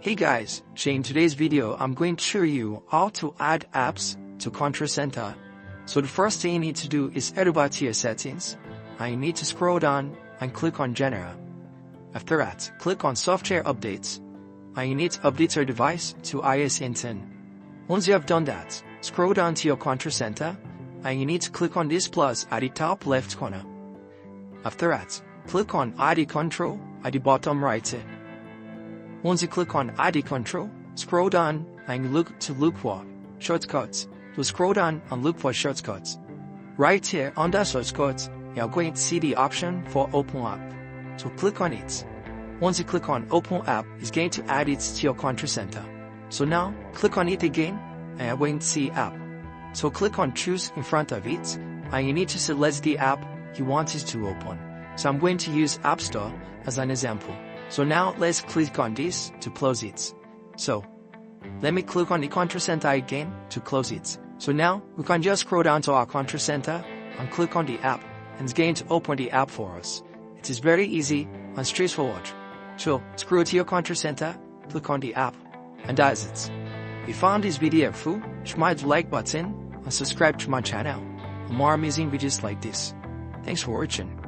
Hey guys, in today's video I'm going to show you how to add apps to Control Center. So the first thing you need to do is head over to your settings, and you need to scroll down and click on General. After that, click on Software Updates, and you need to update your device to iOS18. Once you have done that, scroll down to your Control Center, and you need to click on this plus at the top left corner. After that, click on ID Control at the bottom right. Once you click on ID Control, scroll down and look for shortcuts. So scroll down and look for shortcuts. Right here under shortcuts, you are going to see the option for Open App. So click on it. Once you click on Open App, it's going to add it to your Control Center. So now, click on it again, and you're going to see App. So click on Choose in front of it, and you need to select the app you want it to open. So I'm going to use App Store as an example. So now let's click on this to close it. So let me click on the Control Center again to close it. So now we can just scroll down to our Control Center and click on the app, and it's going to open the app for us. It is very easy and straightforward. So scroll to your Control Center, click on the app, and that's it. If you found this video helpful, smash the like button and subscribe to my channel for more amazing videos like this. Thanks for watching.